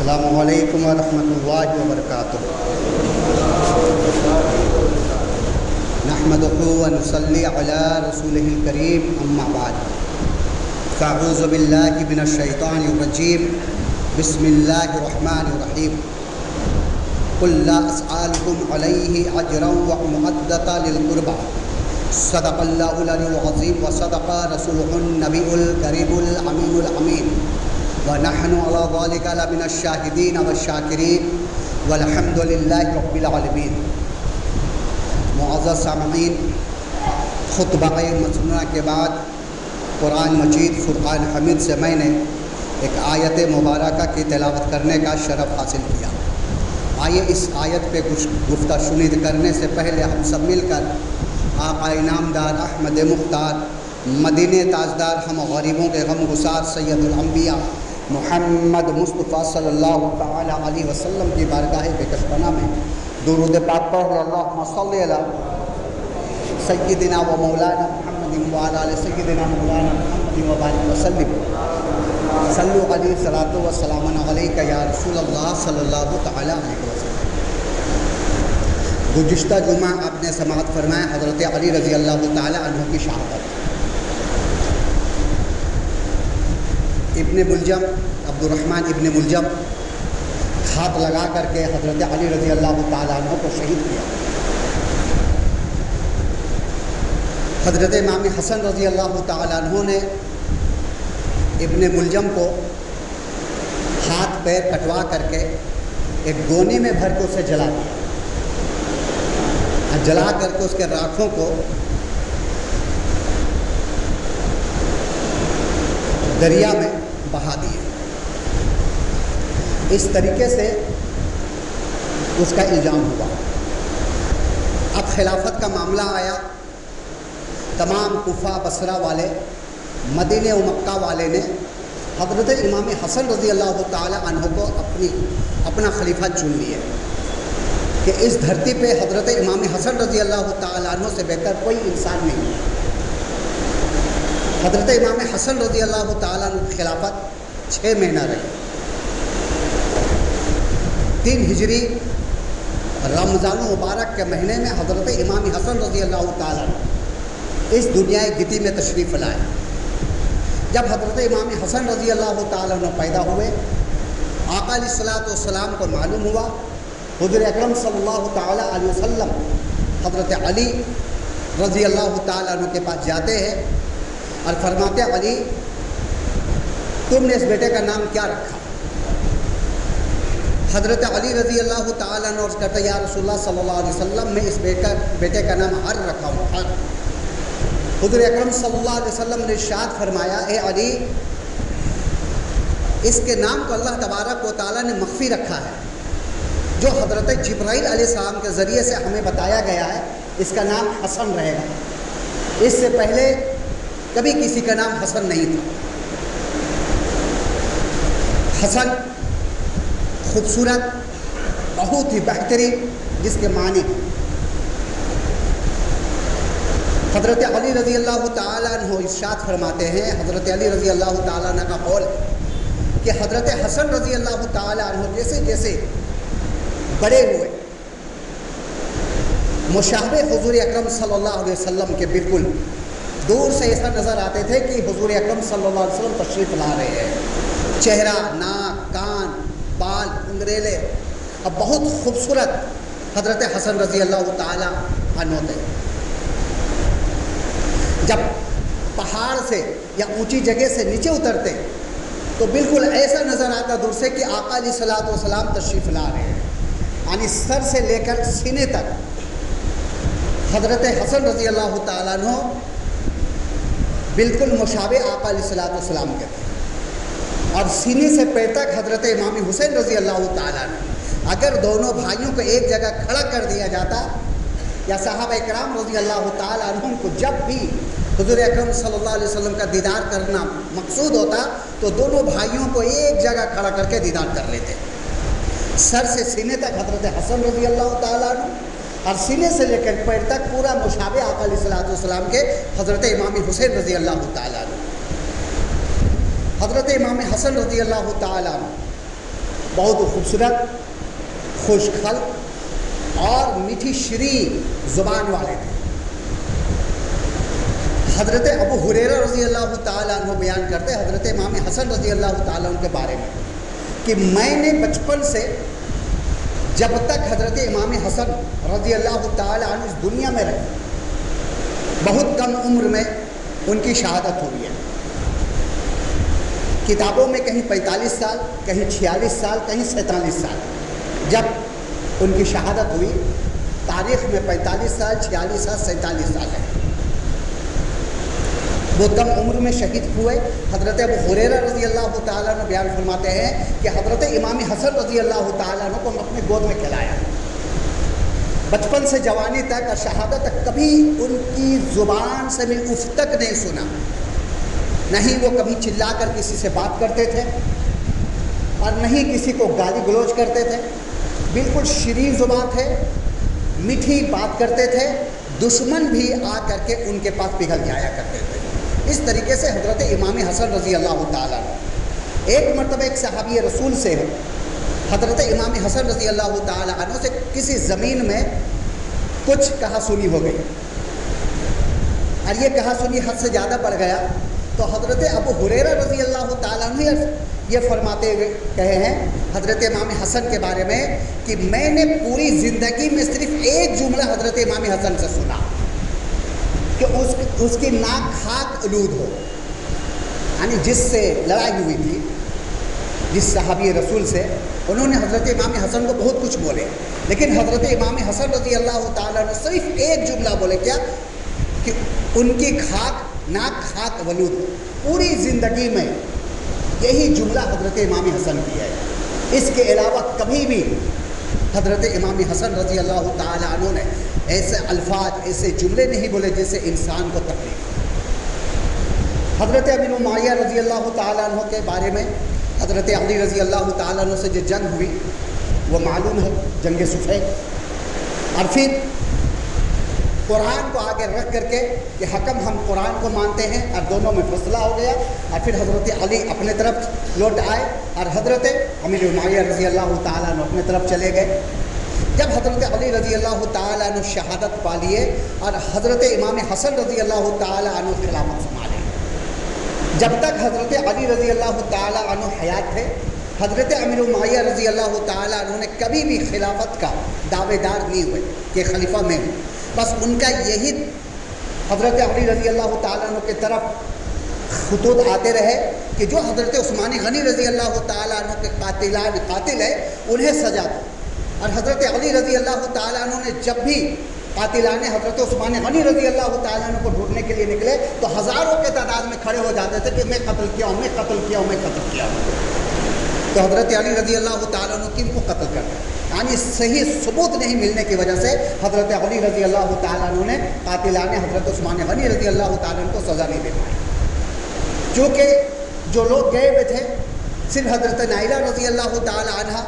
السلام علیکم ورحمۃ اللہ وبرکاتہ۔ نحمدہ ونصلی علی رسولہ الکریم، اما بعد، فاعوذ باللہ من الشیطان الرجیم، بسم اللہ الرحمن الرحیم۔ قل لا اسألکم علیہ اجرا ومودۃ للقربى، صدق اللہ العلی العظیم وصدق رسولہ النبی الکریم الامین الامین، ونحن علی ذلک لمن الشاہدین والشاکرین، والحمد للہ رب العالمین۔ معزز سامعین، خطبہ مسنونہ کے بعد قرآن مجید فرقان حمید سے میں نے ایک آیت مبارکہ کی تلاوت کرنے کا شرف حاصل کیا۔ آئیے اس آیت پہ کچھ گفتہ شنید کرنے سے پہلے ہم سب مل کر آقا انعامدار احمد مختار مدینہ تاجدار ہم غریبوں کے غم گسار سید الانبیاء محمد مصطفیٰ صلی اللہ تعالی علیہ وسلم کی بارگاہ بکشپناہ میں درود پاک پڑھ لیں۔ اللہم صلی علی سیدنا و مولانا محمد وعلی آل سیدنا مولانا محمد وبارک وسلم۔ صلو علیہ صلاۃ و سلام علیک یا رسول اللہ صلی اللہ تعالی علیہ وسلم۔ گزشتہ جمعہ آپ نے سماعت فرمایا حضرت علی رضی اللہ تعالی عنہ کی شہادت۔ ابن ملجم، عبد الرحمن ابن ملجم ہاتھ لگا کر کے حضرت علی رضی اللہ تعالیٰ عنہ کو شہید کیا۔ حضرت امام حسن رضی اللہ تعالیٰ عنہ نے ابن ملجم کو ہاتھ پیر کٹوا کر کے ایک گونی میں بھر کے اسے جلا دیا، جلا کر کے اس کے راکھوں کو دریا میں بہا دیے۔ اس طریقے سے اس کا الزام ہوا۔ اب خلافت کا معاملہ آیا، تمام کوفہ بصرہ والے، مدینہ و مکہ والے نے حضرت امام حسن رضی اللہ تعالی عنہ کو اپنا خلیفہ چن لیے کہ اس دھرتی پہ حضرت امام حسن رضی اللہ تعالی عنہ سے بہتر کوئی انسان نہیں ہے۔ حضرت امام حسن رضی اللہ تعالیٰ عنہ کی خلافت 6 مہینہ رہی۔ 3 ہجری رمضان مبارک کے مہینے میں حضرت امام حسن رضی اللہ تعالیٰ عنہ اس دنیا گتی میں تشریف لائے۔ جب حضرت امام حسن رضی اللہ تعالیٰ عنہ پیدا ہوئے، آقا علیہ الصلوۃ والسلام کو معلوم ہوا، حضور اکرم صلی اللہ تعالیٰ علیہ وسلم حضرت علی رضی اللہ تعالیٰ عنہ کے پاس جاتے ہیں اور فرماتے علی تم نے اس بیٹے کا نام کیا رکھا؟ حضرت علی رضی اللہ تعالیٰ عنہ عرض کرتے یا رسول اللہ صلی اللہ علیہ وسلم میں اس بیٹے کا نام حر رکھا ہوں، حر۔ حضور اکرم صلی اللہ علیہ وسلم نے ارشاد فرمایا اے علی اس کے نام کو اللہ تبارک و تعالیٰ نے مخفی رکھا ہے، جو حضرت جبرائیل علیہ السلام کے ذریعے سے ہمیں بتایا گیا ہے اس کا نام حسن رہے گا۔ اس سے پہلے کبھی کسی کا نام حسن نہیں تھا۔ حسن خوبصورت، بہت ہی بہترین، جس کے معنی حضرت علی رضی اللہ تعالیٰ عنہ ارشاد فرماتے ہیں، حضرت علی رضی اللہ تعالیٰ عنہ کا قول کہ حضرت حسن رضی اللہ تعالیٰ عنہ جیسے جیسے بڑے ہوئے مشابہ حضور اکرم صلی اللہ علیہ وسلم کے بالکل دور سے ایسا نظر آتے تھے کہ حضور اکرم صلی اللہ علیہ وسلم تشریف لا رہے ہیں۔ چہرہ، ناک، کان، بال، انگریلے اب بہت خوبصورت حضرت حسن رضی اللہ تعالی عنہ تھے۔ جب پہاڑ سے یا اونچی جگہ سے نیچے اترتے تو بالکل ایسا نظر آتا دور سے کہ آقا علیہ الصلوۃ والسلام تشریف لا رہے ہیں، یعنی سر سے لے کر سینے تک حضرت حسن رضی اللہ تعالیٰ عنہ بالکل مشابہ آقا علیہ الصلوۃ والسلام کے تھے، اور سینے سے پیر تک حضرت امام حسین رضی اللہ تعالیٰ عنہ۔ اگر دونوں بھائیوں کو ایک جگہ کھڑا کر دیا جاتا یا صحابہ کرام رضی اللہ تعالیٰ عنہم کو جب بھی حضور اکرم صلی اللہ علیہ وسلم کا دیدار کرنا مقصود ہوتا تو دونوں بھائیوں کو ایک جگہ کھڑا کر کے دیدار کر لیتے۔ سر سے سینے تک حضرت حسن رضی اللہ تعالیٰ عنہ اور سینے سے لے کر پیر تک پورا مشابہ آقا علیہ الصلوۃ والسلام کے حضرت امام حسین رضی اللہ تعالیٰ عنہ۔ حضرت امام حسن رضی اللہ تعالیٰ عنہ بہت خوبصورت، خوش خلق اور میٹھی شیریں زبان والے تھے۔ حضرت ابو ہریرہ رضی اللہ تعالیٰ عنہ بیان کرتے حضرت امام حسن رضی اللہ تعالیٰ عنہ کے بارے میں کہ میں نے بچپن سے جب تک حضرت امام حسن رضی اللہ تعالیٰ عنہ اس دنیا میں رہے، بہت کم عمر میں ان کی شہادت ہوئی ہے۔ کتابوں میں کہیں 45 سال، کہیں 46 سال، کہیں 47 سال جب ان کی شہادت ہوئی۔ تاریخ میں 45 سال، 46 سال، 47 سال ہے۔ وہ کم عمر میں شہید ہوئے۔ حضرت ابو ہریرہ رضی اللہ تعالیٰ عنہ بیان فرماتے ہیں کہ حضرت امام حسن رضی اللہ تعالیٰ عنہ کو ہم اپنے گود میں کھلایا۔ بچپن سے جوانی تک اور شہادت تک کبھی ان کی زبان سے بھی اف تک نہیں سنا، نہیں وہ کبھی چلا کر کسی سے بات کرتے تھے اور نہیں کسی کو گالی گلوچ کرتے تھے۔ بالکل شیریں زبان تھے، میٹھی بات کرتے تھے، دشمن بھی آ کر کے ان کے پاس پگھل جایا کرتے تھے۔ اس طریقے سے حضرت امام حسن رضی اللہ تعالیٰ عنہ ایک مرتبہ ایک صحابی رسول سے حضرت امام حسن رضی اللہ تعالیٰ عنہ سے کسی زمین میں کچھ کہا سنی ہو گئی، اور یہ کہا سنی حد سے زیادہ بڑھ گیا تو حضرت ابو ہریرہ رضی اللہ تعالیٰ عنہ یہ فرماتے ہوئے کہے ہیں حضرت امام حسن کے بارے میں کہ میں نے پوری زندگی میں صرف ایک جملہ حضرت امام حسن سے سنا کہ اس کی ناک خاک آلود ہو، یعنی جس سے لڑائی ہوئی تھی جس صحابی رسول سے، انہوں نے حضرت امام حسن کو بہت کچھ بولے، لیکن حضرت امام حسن رضی اللہ تعالیٰ نے صرف ایک جملہ بولے، کیا کہ ان کی ناک خاک آلود ہو۔ پوری زندگی میں یہی جملہ حضرت امام حسن کی ہے۔ اس کے علاوہ کبھی بھی حضرت امام حسن رضی اللہ تعالیٰ عنہ نے ایسے الفاظ، ایسے جملے نہیں بولے جس سے انسان کو تکلیف۔ حضرت امیر معاویہ رضی اللہ تعالیٰ عنہ کے بارے میں حضرت علی رضی اللہ تعالیٰ عنہ سے جو جنگ ہوئی وہ معلوم ہے، جنگ صفین، اور پھر قرآن کو آگے رکھ کر کے کہ حکم ہم قرآن کو مانتے ہیں، اور دونوں میں فیصلہ ہو گیا، اور پھر حضرت علی اپنے طرف لوٹ آئے اور حضرت امیر معاویہ رضی اللہ تعالیٰ عنہ اپنے طرف چلے گئے۔ جب حضرت علی رضی اللہ تعالیٰ عنہ شہادت پا لیے اور حضرت امام حسن رضی اللہ تعالیٰ عنہ خلافت سنبھالے، جب تک حضرت علی رضی اللہ تعالیٰ عنہ حیات تھے، حضرت امیر معاویہ رضی اللہ تعالیٰ عنہ نے کبھی بھی خلافت کا دعوے دار نہیں ہوئے کہ خلیفہ میں ہوں۔ بس ان کا یہی حضرت علی رضی اللہ تعالیٰ عنہ کی طرف خطوط آتے رہے کہ جو حضرت عثمان غنی رضی اللہ تعالیٰ عنہ کے قاتل ہے انہیں سزا دو، اور حضرت علی رضی اللہ تعالیٰ عنہ نے جب بھی قاتلان حضرت عثمان غنی رضی اللہ تعالیٰ عنہ کو ڈھونڈنے کے لیے نکلے تو ہزاروں کے تعداد میں کھڑے ہو جاتے تھے کہ میں قتل کیا ہوں، میں قتل کیا ہوں، میں قتل کیا ہوں۔ تو حضرت علی رضی اللہ تعالیٰ عنہ کن کو قتل کرتے ہیں، یعنی صحیح ثبوت نہیں ملنے کی وجہ سے حضرت علی رضی اللہ تعالیٰ عنہ نے قاتلان حضرت عثمان غنی رضی اللہ تعالیٰ عنہ کو سزا نہیں دے پائے، کیونکہ جو لوگ گئے ہوئے تھے صرف حضرت نائلہ رضی اللہ تعالیٰ عنہ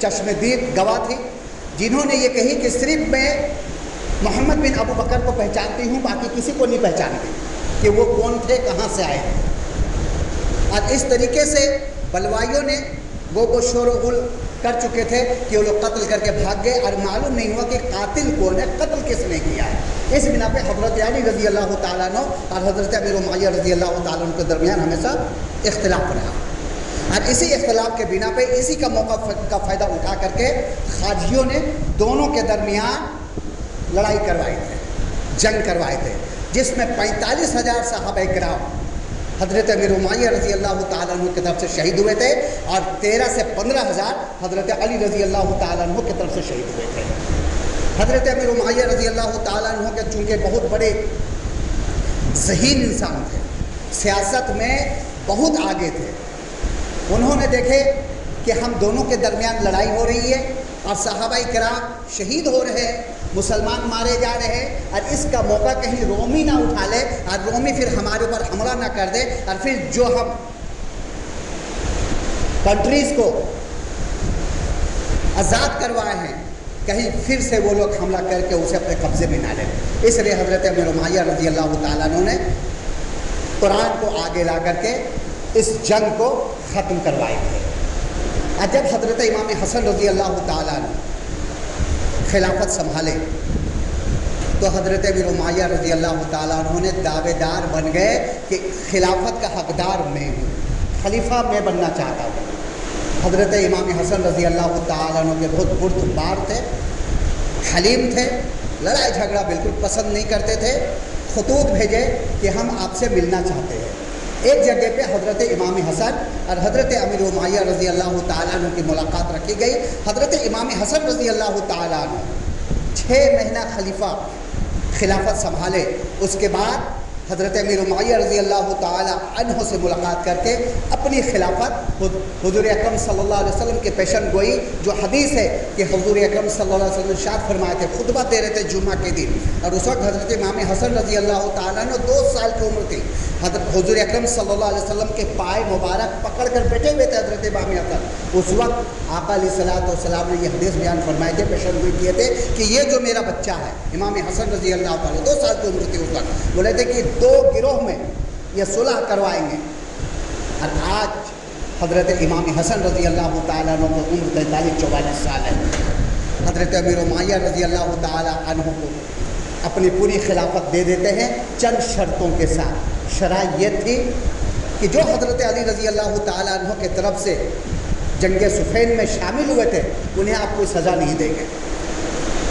چشم دید گواہ تھی، جنہوں نے یہ کہی کہ صرف میں محمد بن ابو بکر کو پہچانتی ہوں، باقی کسی کو نہیں پہچانتی کہ وہ کون تھے، کہاں سے آئے ہیں۔ اور اس طریقے سے بلوائیوں نے وہ شور و غل کر چکے تھے کہ وہ لوگ قتل کر کے بھاگ گئے اور معلوم نہیں ہوا کہ قاتل کون ہے، قتل کس نے کیا ہے۔ اس بنا پہ حضرت علی رضی اللہ تعالیٰ عنہ اور حضرت امیر معاویہ رضی اللہ تعالیٰ عنہ کے درمیان ہمیشہ اختلاف رہا، اور اسی اختلاف کے بنا پہ اسی کا موقع کا فائدہ اٹھا کر کے خارجیوں نے دونوں کے درمیان لڑائی کروائی تھے، جنگ کروائے تھے، جس میں 45,000 صحابہ کرام حضرت امیر معاویہ رضی اللہ تعالیٰ عنہ کی طرف سے شہید ہوئے تھے، اور 13 سے 15,000 حضرت علی رضی اللہ تعالیٰ عنہ کی طرف سے شہید ہوئے تھے۔ حضرت امیر معاویہ رضی اللہ تعالیٰ عنہ کے چونکہ بہت بڑے ذہین انسان تھے، سیاست میں بہت آگے تھے، انہوں نے دیکھے کہ ہم دونوں کے درمیان لڑائی ہو رہی ہے اور صحابہ کرام شہید ہو رہے ہیں، مسلمان مارے جا رہے ہیں، اور اس کا موقع کہیں رومی نہ اٹھا لے اور رومی پھر ہمارے اوپر حملہ نہ کر دے، اور پھر جو ہم کنٹریز کو آزاد کروائے ہیں کہیں پھر سے وہ لوگ حملہ کر کے اسے اپنے قبضے میں نہ لیں۔ اس لیے حضرت امیر معاویہ رضی اللہ تعالیٰ عنہ نے قرآن کو آگے لا کر کے اس جنگ کو ختم کروائے تھے۔ جب حضرت امام حسن رضی اللہ تعالیٰ عنہ خلافت سنبھالے تو حضرت امیر معاویہ رضی اللہ تعالیٰ عنہ نے دعوے دار بن گئے کہ خلافت کا حقدار میں ہوں، خلیفہ میں بننا چاہتا ہوں۔ حضرت امام حسن رضی اللہ تعالیٰ عنہ کے بہت بردبار تھے، حلیم تھے، لڑائی جھگڑا بالکل پسند نہیں کرتے تھے۔ خطوط بھیجے کہ ہم آپ سے ملنا چاہتے ہیں۔ ایک جگہ پہ حضرت امام حسن اور حضرت امیر معاویہ رضی اللہ تعالیٰ عنہ کی ملاقات رکھی گئی۔ حضرت امام حسن رضی اللہ تعالیٰ عنہ 6 مہینہ خلافت سنبھالے۔ اس کے بعد حضرت امیر معاویہ رضی اللہ تعالیٰ عنہ سے ملاقات کر کے اپنی خلافت حضور اکرم صلی اللہ علیہ وسلم کے پیشن گوئی، جو حدیث ہے کہ حضور اکرم صلی اللہ علیہ وسلم ارشاد فرمائے تھے، خطبہ دے رہے تھے جمعہ کے دن، اور اس وقت حضرت امام حسن رضی اللہ تعالیٰ عنہ 2 سال کی عمر تھی۔ حضور اکرم صلی اللہ علیہ وسلم کے پائے مبارک پکڑ کر بیٹھے ہوئے تھے حضرت امام حسن۔ اس وقت آقا علیہ الصلوۃ والسلام نے یہ حدیث بیان فرمائے تھے، پیشن گوئی کیے تھے کہ یہ جو میرا بچہ ہے امام حسن رضی اللہ تعالیٰ 2 سال کی عمر تھی اس وقت، بولے تھے کہ 2 گروہ میں یہ صلح کروائیں گے۔ اور آج حضرت امام حسن رضی اللہ تعالیٰ عنہ کو عمر 43-44 سال ہے۔ حضرت امیر معاویہ رضی اللہ تعالیٰ عنہ کو اپنی پوری خلافت دے دیتے ہیں چند شرطوں کے ساتھ۔ شرط یہ تھی کہ جو حضرت علی رضی اللہ تعالیٰ عنہ کے طرف سے جنگ صفین میں شامل ہوئے تھے انہیں آپ کوئی سزا نہیں دیں گے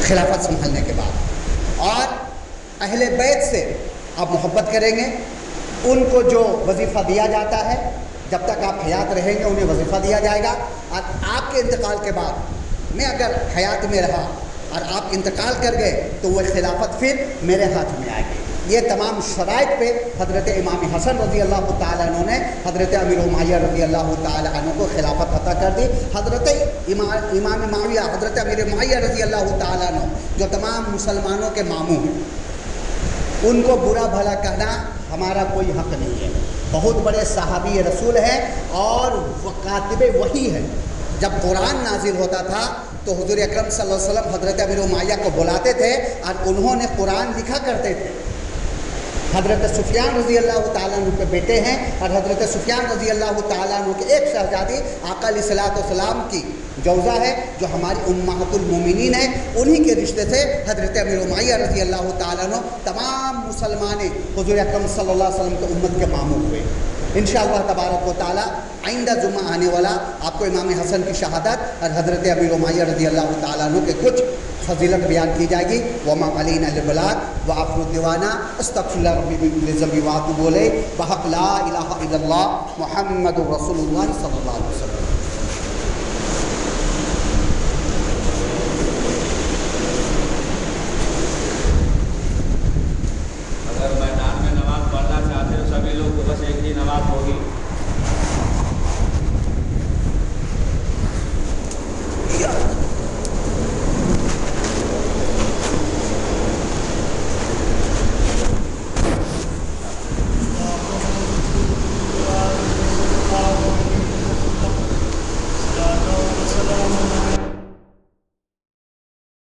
خلافت سنبھالنے کے بعد، اور اہل بیت سے آپ محبت کریں گے۔ ان کو جو وظیفہ دیا جاتا ہے جب تک آپ حیات رہیں گے انہیں وظیفہ دیا جائے گا، اور آپ کے انتقال کے بعد میں اگر حیات میں رہا اور آپ انتقال کر گئے تو وہ خلافت پھر میرے ہاتھ میں آئے گی۔ یہ تمام شرائط پہ حضرت امام حسن رضی اللہ تعالیٰ عنہ نے حضرت امیر معاویہ رضی اللہ تعالیٰ عنہ کو خلافت عطا کر دی۔ حضرت امام معاویہ، حضرت امیر معاویہ رضی اللہ تعالیٰ عنہ جو تمام مسلمانوں کے ماموں ہیں، ان کو برا بھلا کہنا ہمارا کوئی حق نہیں ہے۔ بہت بڑے صحابی رسول ہیں اور کاتب وحی ہے۔ جب قرآن نازل ہوتا تھا تو حضور اکرم صلی اللہ علیہ وسلم حضرت امیر معاویہ کو بلاتے تھے اور انہوں نے قرآن لکھا کرتے تھے۔ حضرت سفیان رضی اللہ تعالیٰ عنہ کے بیٹے ہیں، اور حضرت سفیان رضی اللہ تعالیٰ عنہ کے ایک شہزادی آقا علیہ الصلوۃ والسلام کی جوزہ ہے جو ہماری امہات المومنین ہے، انہی کے رشتے سے حضرت امیر معاویہ رضی اللہ تعالیٰ عنہ تمام مسلمان حضور اکرم صلی اللہ علیہ وسلم کے امت کے ماموں ہوئے۔ انشاءاللہ تبارک و تعالیٰ آئندہ جمعہ آنے والا آپ کو امام حسن کی شہادت اور حضرت امیر معاویہ رضی اللہ تعالیٰ عنہ کے کچھ فضیلت بیان کی جائے گی۔ وما علینا الا البلاغ وآخر دعوانا استغفر اللہ ربی من کل ذنب واتوب الیہ بحق لا الہ الا اللہ محمد رسول اللہ صلی اللہ علیہ وسلم۔